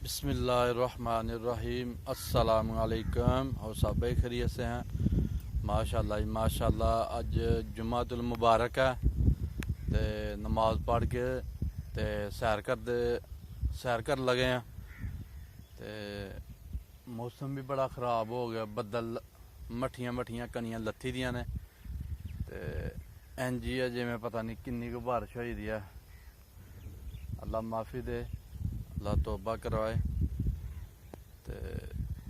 बिस्मिल्लाहिर्रहमानिर्रहीम। अस्सलाम वालेकुम। और सब खैरियत से हैं? माशाअल्लाह माशाअल्लाह। अज जुम्मातुल मुबारक है ते नमाज पढ़ के ते सैर कर लगे हैं। ते मौसम भी बड़ा ख़राब हो गया, बदल मठियां कनियां लत्थी दियां ने ते इंज ही है जिवें पता नहीं किन्नी को बारिश होई दी है। अल्लाह माफ़ी दे, अल्लाह तौबा करवाए ते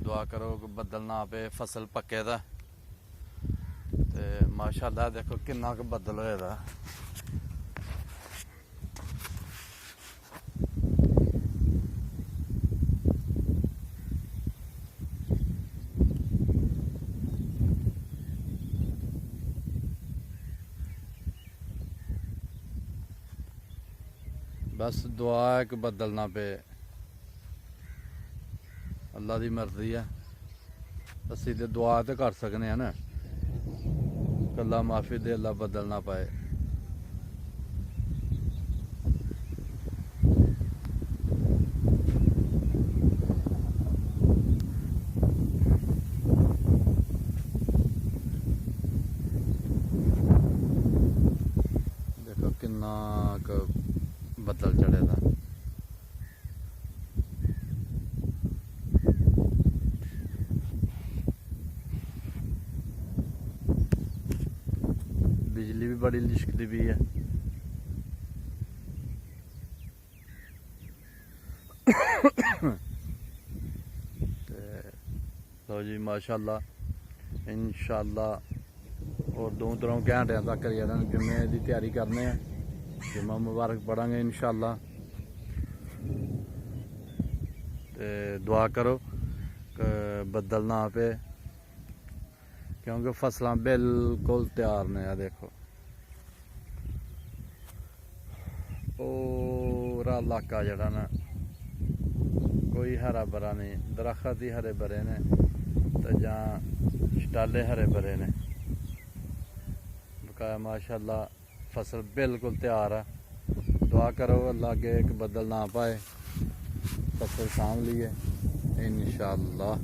दुआ करो कि बदल ना पे, फसल पक्के दा ते माशाअल्लाह देखो किन्ना क बदल होए दा। बस दुआ है कि बदल ना पे, अल्लाह की मर्जी है। असी तो दुआ तो कर सकने हैं ना, अल्लाह माफ़ी दे, अल्लाह बदल ना पाए। देखो किन्ना क बदल चढ़े दा। बिजली भी बड़ी लिशकती भी है। लो जी माशाअल्लाह, इंशाअल्लाह और 2-3 घंटिया तक जुम्मे की तैयारी करने हैं। जुम्मा मुबारक पढ़ांगे इंशाअल्लाह। ते दुआ करो कि बदल ना पे, क्योंकि फसलां बिल्कुल तैयार ने। देखो पूरा इलाका जड़ा ना कोई हरा भरा नहीं, दरख्त ही हरे भरे ने तो जां शटाले हरे भरे ने। बकाया माशाअल्लाह फसल बिल्कुल तैयार है। दुआ करो अल्लाह के एक बदल ना पाए, फसल सामभ लिए इंशाअल्लाह।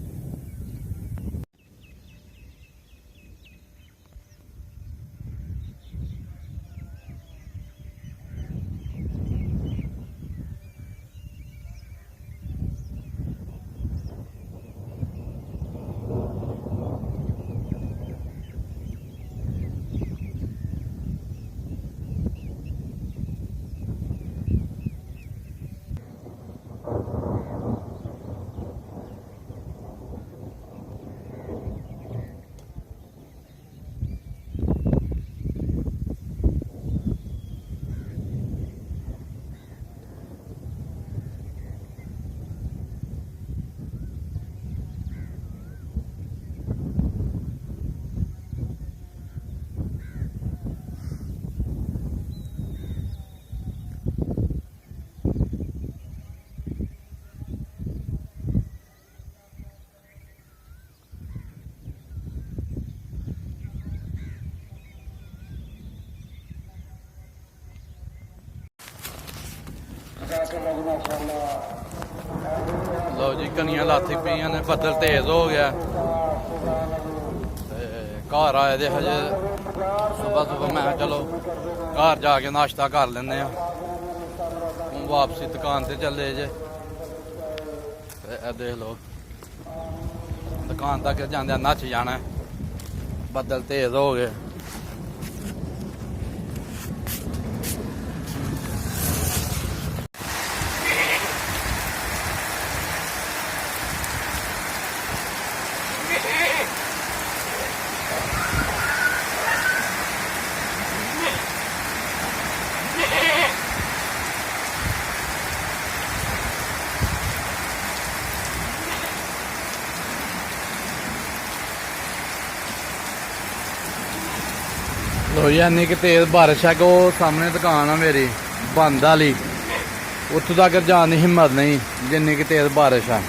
लो जी कनियां लाथी पईयां ने, बदल तेज हो गया। घर आए दे हजे सुबह मैं चलो घर जाके नाश्ता कर लेने। वापसी दुकान से चले जे। देख लो दुकान तक जांदे नच जाना, बदल तेज हो गए। लो जी इन्नी कि तेज बारिश है कि वो सामने दुकान है मेरी बंद वाली, उत्थों तक जाने की हिम्मत नहीं जिन्नी कि तेज बारिश है।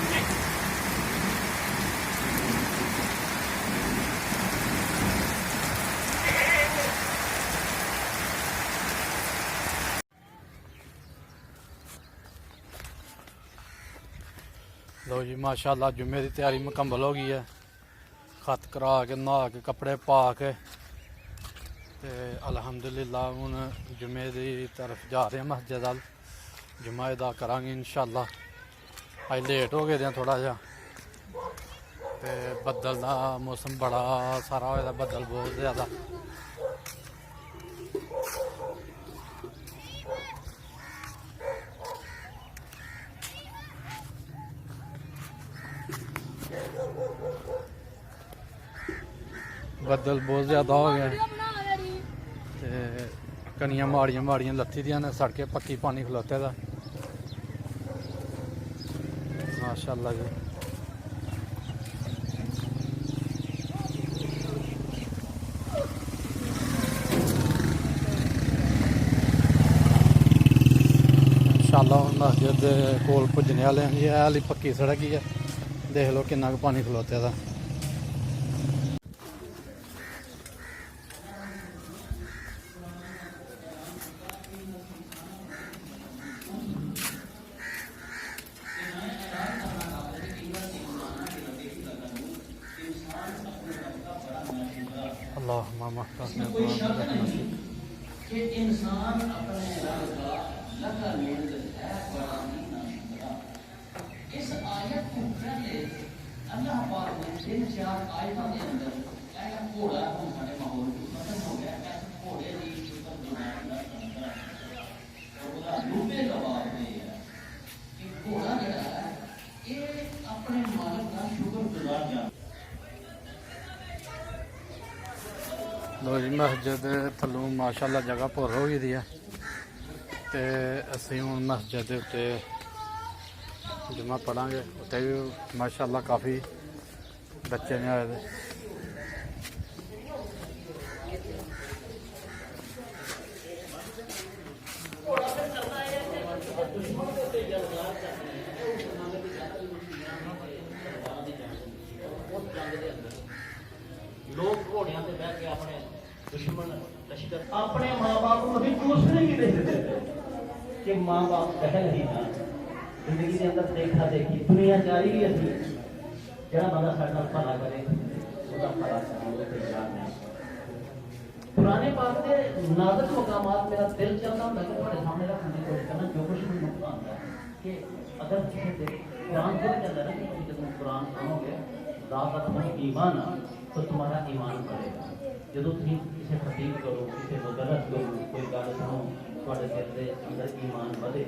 जी माशाल्लाह जुम्मे की तैयारी मुकम्मल हो गई है। खत करा के नहा के कपड़े पा के ते अल्हम्दुलिल्लाह हुण जुम्मे की तरफ जा रहे हैं मस्जिद अल। जुम्मा अदा करांगे इंशाल्लाह। अज लेट हो गए थोड़ा जा ते बदल का मौसम बड़ा सारा होया, बदल बहुत ज़्यादा। बदल बहुत ज़्यादा हो गया ते कनियां माड़ियां माड़ियां लत्थी दियां ने, सड़कें पक्की पानी खलोते दा माशाल्लाह जी। इंशाल्लाह मस्जिद कोल पुजने वाले हैं। ये हाली पक्की सड़क ही है, देख लो कितना पानी खलोते दा। अल्लाह मामा कि इंसान अपने रब का लगा नेड़ है बड़ा इस आयत को पहले अल्लाह पाक ने तीन चार आयतों के अंदर घोड़ा हम सारे माहौल खत्म हो गया। ऐसे घोड़े की शुक्र गुजार का तंत्र और उसका लूबे जवाब है कि घोड़ा जड़ा है ये अपने मालिक का शुक्र गुजार जाता। लो जी मस्जिद थल्लों माशाल्लाह जगह भुर हो गई है ते असीं हुण मस्जिद दे उत्ते जुम्मा पढ़ांगे। उत्ते भी माशाल्लाह काफ़ी बच्चे ने आए दे। लोग घोड़ियां से बैठ के अपने दुश्मन लश्कर अपने माँ बाप को कभी दूसरे ही नहीं देते कि माँ बाप कहल ही ना जिंदगी के अंदर देखा देखी दुनिया जारी ही थी जरा बंदा साडा भला करे उसका भला करेंगे तो याद नहीं। पुराने बात के नाजुक मकामात मेरा दिल चाहता हूँ कि तुम्हारे सामने रखने की कोशिश करना जो कुछ भी नुकसान है कि अगर किसी कुरान के अंदर है कि जब कुरान सुनोगे दाता तुम्हें ईमान तो तुम्हारा ईमान बढ़ेगा। जो तुम किसी खतीब करो किसी को गलत करो कोई गल सुनो थोड़े दिल के अंदर ईमान बढ़े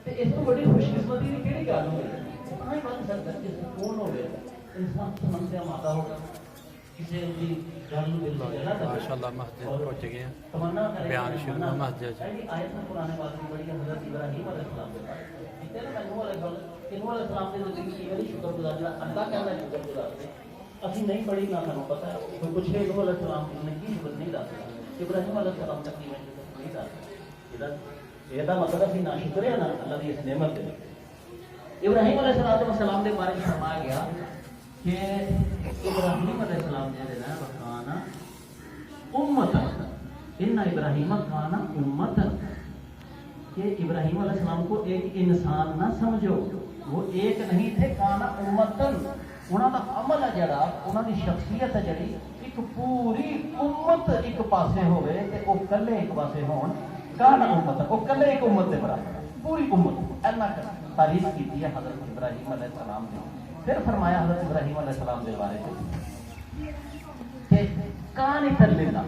तो इस तो बड़ी खुशकिस्मती की केड़ी गल हो गई। बन सकता कि कौन हो गया इंसान समस्या माता होगा किसी की गल दिल हो गया ना माशाल्लाह मस्जिद पहुंच गए हैं। तमन्ना बयान शुरू हुआ मस्जिद से। आयत में पुराने बात की बड़ी हजरत इब्राहिम अलैहिस्सलाम के बारे में इतने मैं नूह अलैहिस्सलाम की जिंदगी की बड़ी शुक्रगुजार जरा अल्लाह कहना शुक्रगुजार ਅਸੀਂ नहीं पढ़ी ना ਸਾਨੂੰ पता है कोई पूछे नूह अलैहिस्सलाम ने की शुक्र नहीं दसदा इब्राहिम अलैहिस्सलाम तक की शुक्र नहीं दसदा ਇਹਦਾ मतलब ਅਸੀਂ ना शुक्र है ना अल्लाह की इस नेमत दे। इब्राहिम अलैहिस्सलाम के बारे में फरमाया गया कि इब्राहिम अलैहिस्सलाम जो है वकाना उम्मतन इन्ना इब्राहिम काना उम्मतन कि इब्राहिम अलैहिस्सलाम को एक इंसान ना समझो वो एक नहीं थे काना उम्मतन उन्होंने अमल है जरा उन्होंने शख्सियत है जड़ी एक पूरी उम्मत एक पासे होवे ते वो कल्ले एक पासे होन काना उम्मत वो कल्ले एक उम्मत के बराबर पूरी उम्मत ऐना तारीफ की है हजरत इब्राहिम अलैहिस्सलाम ने। फिर फरमाया हजरत इब्राहिम अलैहिस्सलाम के बारे में कि कानितन लिल्लाह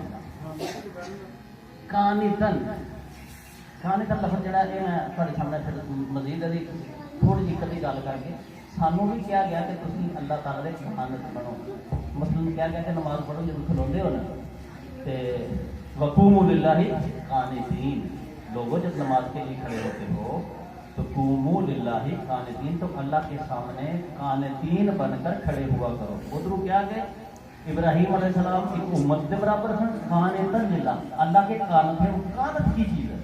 कानितन कानितन लफ्ज़ जड़ा है मैं ਤੁਹਾਡੇ सामने फिर मजीद दी थोड़ी जी कदी गल करके सानू भी कहा गया कि तुम अल्लाह ताला के कानत बनो। मसलन कहा गया कि नमाज पढ़ो जब खलोंदे हो ना तो वकूमु लिल्लाहि कानितीन लोगों जब नमाज के लिए खड़े होते हो तो कूमू लिल्लाहि कानितीन तो अल्लाह के सामने कानितीन बनकर खड़े हुआ करो। उधर क्या गए इब्राहिम अलैहिस्सलाम की उम्मत के बराबर हैं कानितन लिल्लाह अल्लाह के कानत है। कानत की चीज़ है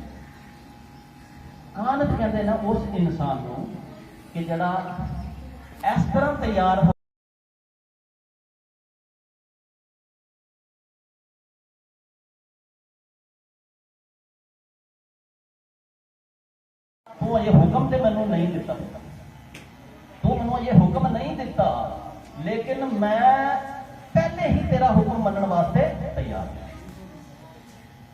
कानत कहते हैं ना उस इंसान को कि जड़ा इस तरह तैयार हो तो ये हुक्म तो मैनू नहीं दिता तू मैनू ਅਜੇ ਹੁਕਮ ਨਹੀਂ ਦਿੱਤਾ, ਲੇਕਿਨ ਮੈਂ ਪਹਿਲੇ ਹੀ ਤੇਰਾ ਹੁਕਮ ਮੰਨਣ ਵਾਸਤੇ ਤਿਆਰ ਹਾਂ।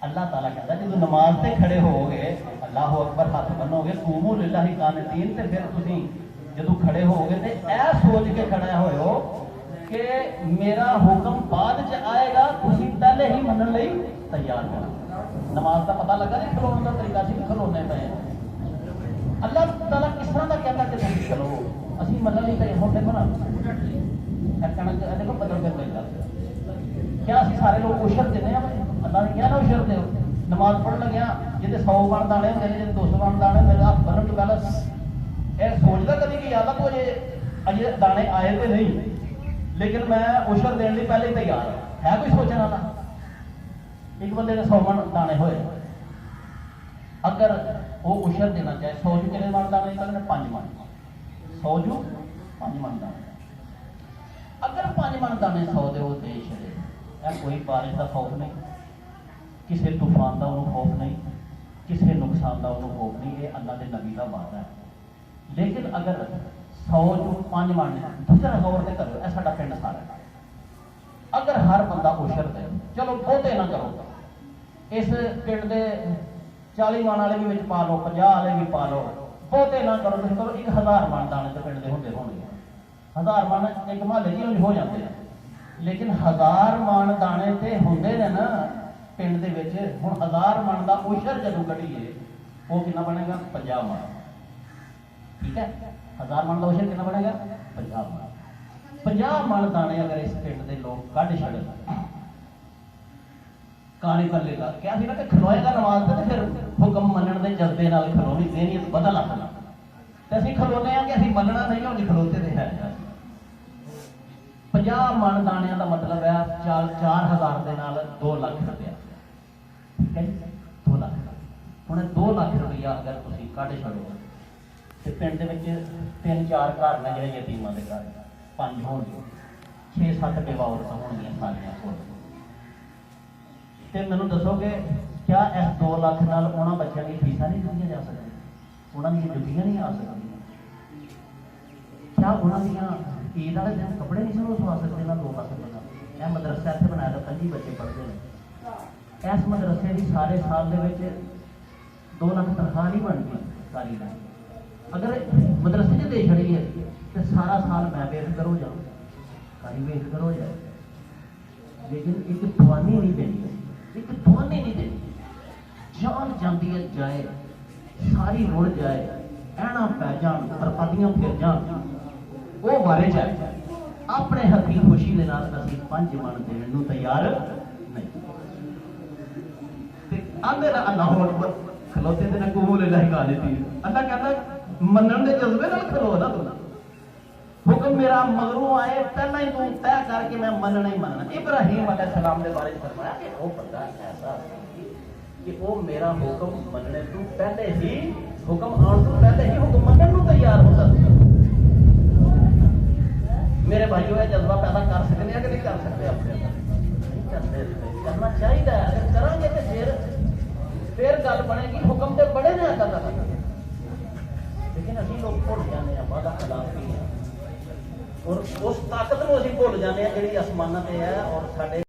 ਅੱਲਾਹ ਤਾਲਾ ਕਹਿੰਦਾ ਜਦੋਂ ਨਮਾਜ਼ ਤੇ ਖੜੇ ਹੋਵੋਗੇ, ਅੱਲਾਹੁ ਅਕਬਰ ਹੱਥ ਬੰਨੋਗੇ, ਕੂਮੂ ਲਿllahi ਕਾਨਿਤੀਨ, ਤੇ ਫਿਰ ਤੁਸੀਂ ਜਦੋਂ ਖੜੇ ਹੋਵੋਗੇ ਤੇ ਇਹ ਸੋਚ ਕੇ ਖੜੇ ਹੋਇਓ ਕਿ ਮੇਰਾ ਹੁਕਮ ਬਾਅਦ ਚ ਆਏਗਾ, ਤੁਸੀਂ ਪਹਿਲੇ ਹੀ ਮੰਨਣ ਲਈ ਤਿਆਰ ਹੋ। ਨਮਾਜ਼ ਦਾ ਪਤਾ ਲੱਗਾ ਨਹੀਂ ਖਲੋਣ ਦਾ ਤਰੀਕਾ ਸੀ, ਖਲੋਣੇ ਪਏ। ਅੱਲਾਹ ਤਾਲਾ ਕਿਸ ਤਰ੍ਹਾਂ ਦਾ ਕਹਿੰਦਾ ਕਿ ਤੁਸੀਂ ਖਲੋ, ਅਸੀਂ ਮੰਨਣ ਲਈ ਤਿਆਰ ਹੁੰਦੇ ਬਣਾ ਕਣਕ ਦੇਖੋ ਬਦਲ ਕੇ ਪੈਂਦਾ। ਕਿਆ ਅਸੀਂ ਸਾਰੇ ਲੋਕ ਉਸ਼ਰ ਦਿੰਦੇ ਆ? ਅੱਲਾਹ ਨੇ ਕਿਹਾ ਨਾ ਉਸ਼ਰ ਦਿਓ। ਨਮਾਜ਼ ਪੜ੍ਹਨ ਲੱਗਿਆ ਜਿਹਦੇ 100 ਬਣ ਦਾਣੇ ਹੁੰਦੇ ਨੇ, ਜਿਹਦੇ 200 ਬਣ ਦਾਣੇ, ਮੇਰੇ ਹੱਥ ਬੰਨਣ ਤੋਂ ਪਹਿਲਾਂ ਇਹ ਸੋਚਦਾ ਕਦੀ ਕਿ ਯਾਦ ਆ ਕੋ ਅਜੇ ਦਾਣੇ ਆਏ ਤੇ ਨਹੀਂ, ਲੇਕਿਨ ਮੈਂ ਉਸ਼ਰ ਦੇਣ ਲਈ ਪਹਿਲੇ ਹੀ ਤਿਆਰ ਹੈ। ਕੋਈ ਸੋਚਣ ਵਾਲਾ? ਇੱਕ ਬੰਦੇ ਦੇ 100 ਮਣ ਦਾਣੇ ਹੋਏ, ਅਗਰ ਉਹ ਉਸ਼ਰ ਦੇਣਾ ਚਾਹੇ 100 ਜੂ ਕਿੰਨੇ ਮਣ ਦਾਣੇ ਨਿਕਲਣੇ? 5 ਮਣ। 100 ਜੂ 5 ਮਣ ਦਾਣੇ। ਅਗਰ 5 ਮਣ ਦਾਣੇ 100 ਦੇ ਉਹ ਦੇ ਛੱਡੇ, ਇਹ ਕੋਈ ਬਾਰਿਸ਼ ਦਾ ਖੌਫ ਨਹੀਂ, ਕਿਸੇ ਤੂਫਾਨ ਦਾ ਉਹਨੂੰ ਖੌਫ ਨਹੀਂ, ਕਿਸੇ ਨੁਕਸਾਨ ਦਾ ਉਹਨੂੰ ਖੌਫ ਨਹੀਂ। ਇਹ ਅੱਲਾਹ ਦੇ ਨਬੀ ਦਾ ਵਾਅਦਾ ਹੈ। ਲੇਕਿਨ ਅਗਰ 100 ਜੂ 5 ਮਣ, ਦੂਸਰਾ ਗੌਰ ਤੇ ਕਰੋ, ਇਹ ਸਾਡਾ ਪਿੰਡ ਸਾਰਾ, ਅਗਰ ਹਰ ਬੰਦਾ ਉਸ਼ਰ ਦੇ, ਚਲੋ ਬਹੁਤੇ ਨਾ ਕਰੋ, ਇਸ ਪਿੰਡ ਦੇ 40 ਮਣ ਵਾਲੇ ਵੀ ਵਿੱਚ ਪਾ ਲਓ, 50 ਵਾਲੇ ਵੀ ਪਾ ਲਓ, ਬਹੁਤੇ ਨਾ ਕਰੋ। ਤੁਸੀਂ ਕਰੋ 1000 ਮਣ ਦਾਣੇ ਤੇ ਪਿੰਡ ਦੇ ਹੁੰਦੇ ਹੋਣਗੇ। 1000 ਮਣ ਇੱਕ ਮਹੱਲੇ ਜੀ ਹੋ ਜਾਂਦੇ ਆ, ਲੇਕਿਨ 1000 ਮਣ ਦਾਣੇ ਤੇ ਹੁੰਦੇ ਨੇ ਨਾ ਪਿੰਡ ਦੇ ਵਿੱਚ। ਹੁਣ 1000 ਮਣ ਦਾ ਉਸ਼ਰ ਜਦੋਂ ਕੱਢੀਏ ਉਹ ਕਿੰਨਾ ਬਣੇਗਾ? 50 ਮਣ। ਠੀਕ ਹੈ, 1000 ਮਣ ਦਾ ਉਸ਼ਰ ਕਿੰਨਾ ਬਣੇਗਾ? 50 ਮਣ। 50 ਮਣ ਦਾਣੇ ਅਗਰ ਇਸ ਪਿੰਡ ਦੇ ਲੋਕ ਕੱਢ ਛੱਡਣ, ਕਾਣੇ ਪੱਲੇ ਦਾ ਕਿਹਾ ਸੀ ਨਾ ਕਿ ਖਲੋਏਗਾ ਨਮਾਜ਼ ਤੇ ਫਿਰ ਹੁਕਮ ਮੰਨਣ ਦੇ ਜਜ਼ਬੇ ਨਾਲ ਖਲੋਣੀ, ਜ਼ਹਿਨੀਅਤ ਬਦਲ ਆਖਣਾ। ਤੇ ਅਸੀਂ ਖਲੋਨੇ ਆ ਕਿ ਅਸੀਂ ਮੰਨਣਾ ਨਹੀਂ, ਹੁਣ ਖਲੋਤੇ ਤੇ ਹੈ। 50 ਮਣ ਦਾਣਿਆਂ ਦਾ ਮਤਲਬ ਹੈ 4000 ਦੇ ਨਾਲ 2 ਲੱਖ ਰੁਪਇਆ। ਠੀਕ ਹੈ ਜੀ, 2 ਲੱਖ। ਹੁਣ 2 ਲੱਖ ਰੁਪਇਆ ਅਗਰ ਤੁਸੀਂ ਕੱਢ ਛੱਡੋ ਤੇ ਪਿੰਡ ਦੇ ਵਿੱਚ 3-4 ਘਰ ਨੇ ਜਿਹੜੇ ਯਤੀਮਾਂ ਦੇ ਘਰ, 5 ਹੋਣਗੇ, 6-7 ਬੇਵਾ ਔਰਤਾਂ ਹੋਣਗੀਆਂ ਸਾਰੀਆਂ ਕੋਲ। ਤੇ ਮੈਨੂੰ ਦੱਸੋਗੇ ਕਿਆ ਇਸ 2 ਲੱਖ ਨਾਲ ਉਹਨਾਂ ਬੱਚਿਆਂ ਦੀ ਫੀਸਾਂ ਨਹੀਂ ਦਿੱਤੀਆਂ ਜਾ ਸਕਦੀਆਂ? ਉਹਨਾਂ ਦੀਆਂ ਜੁੱਤੀਆਂ ਨਹੀਂ ਆ ਸਕਦੀਆਂ? ਕਿਆ ਉਹਨਾਂ ਦੀਆਂ ਈਦ ਵਾਲੇ ਦਿਨ ਕੱਪੜੇ ਨਹੀਂ ਸਾਨੂੰ ਸਵਾ ਸਕਦੇ? ਇਹਨਾਂ 2 ਲੱਖ ਰੁਪਏ। ਇਹ ਮਦਰਸਾ ਇੱਥੇ ਬਣਾਇਆ ਤਾਂ 25 ਬੱਚੇ ਪੜ੍ਹਦੇ ਨੇ। ਇਸ ਮਦਰਸੇ ਦੀ ਸਾਰੇ ਸਾਲ ਦੇ ਵਿੱਚ 2 ਲੱਖ ਤਨਖਾਹ ਨਹੀਂ ਬਣਦੀ ਸਾਰੀ ਦਾ। ਅਗਰ ਮਦਰਸੇ 'ਚ ਦੇ ਛੜੀ ਹੈ ਤੇ ਸਾਰਾ ਸਾਲ ਮੈਂ ਬੇਫਿਕਰ ਹੋ ਜਾਵਾਂ, ਕਾਰੀ ਬੇਫਿਕਰ ਹੋ ਜਾਏ। ਲੇਕਿਨ ਇੱਕ ਦਵਾਨੀ ਨਹੀਂ ਦੇਣੀ, ਇੱਕ ਦਵਾਨੀ ਨਹੀਂ ਦੇਣੀ। ਜਾਨ ਜਾਂਦੀ ਹੈ ਜਾਏ, ਸਾਰੀ ਰੁੜ ਜਾਏ, ਐਣਾ ਪੈ ਜਾਣ, ਬਰਬਾਦੀਆਂ ਫਿਰ ਜਾਣ, ਉਹ ਵਾਰੇ ਜਾਏ। ਆਪਣੇ ਹੱਥੀਂ ਖੁਸ਼ੀ ਦੇ ਨਾਲ ਅਸੀਂ 5 ਮਣ ਦੇਣ ਨੂੰ ਤਿਆਰ ਨਹੀਂ। ਤੇ ਆਂਦੇ ਨਾ ਅੱਲਾਹੁ ਅਕਬਰ ਖਲੋਤੇ ਤੇ ਨਾ ਕੂਮੂ ਲਿllahi ਕਾਨਿਤੀਨ। ਅੱਲਾਹ ਕਹਿੰਦਾ ਮੰਨਣ ਦੇ ਜਜ਼ਬੇ ਨਾਲ ਖਲੋ ਨਾ ਤੂੰ। ਹੁਕਮ ਮੇਰਾ ਮਗਰੋਂ ਆਏ, ਪਹਿਲਾਂ ਹੀ ਤੂੰ ਤੈਅ ਕਰਕੇ ਮੈਂ ਮੰਨਣਾ ਹੀ ਮੰਨਣਾ। ਇਬਰਾਹੀਮ अलैहिस्सलाम ਦੇ ਬਾਰੇ ਫਰਮਾਇਆ ਕਿ ਉਹ ਬੰਦਾ ਐਸਾ ਕਿ ਉਹ ਮੇਰਾ ਹੁਕਮ ਮੰਨਣੇ ਤੋਂ ਪਹਿਲੇ ਹੀ, ਹੁਕਮ ਆਉਣ ਤੋਂ ਪਹਿਲੇ ਹੀ ਹੁਕਮ ਮੰਨਣ ਨੂੰ ਤਿਆਰ ਹੁੰਦਾ ਸੀ। ਮੇਰੇ ਭਾਈਓ ਇਹ ਜਜ਼ਬਾ ਪੈਦਾ ਕਰ ਸਕਦੇ ਆ ਕਿ ਨਹੀਂ ਕਰ ਸਕਦੇ? ਆਪਣੇ ਨਹੀਂ ਕਰਦੇ, ਕਰਨਾ ਚਾਹੀਦਾ ਹੈ। ਅਗਰ ਕਰਾਂਗੇ ਤੇ ਫਿਰ ਗੱਲ ਬਣੇਗੀ। ਹੁਕਮ ਤੇ ਬੜੇ ਨੇ ਅੱਲਾਹ ਦਾ, ਲੇਕਿਨ ਅਸੀਂ ਲੋਕ ਭੁੱਲ ਜਾਂਦੇ ਆ ਵਾਦਾ ਖਿਲਾਫੀ ਹੈ, ਔਰ ਉਸ ਤਾਕਤ ਨੂੰ ਅਸੀਂ ਭੁੱਲ ਜਾਂਦੇ ਆ ਜਿਹੜੀ ਅਸਮਾਨਾਂ ਤੇ ਹੈ। ਔਰ ਸਾਡੇ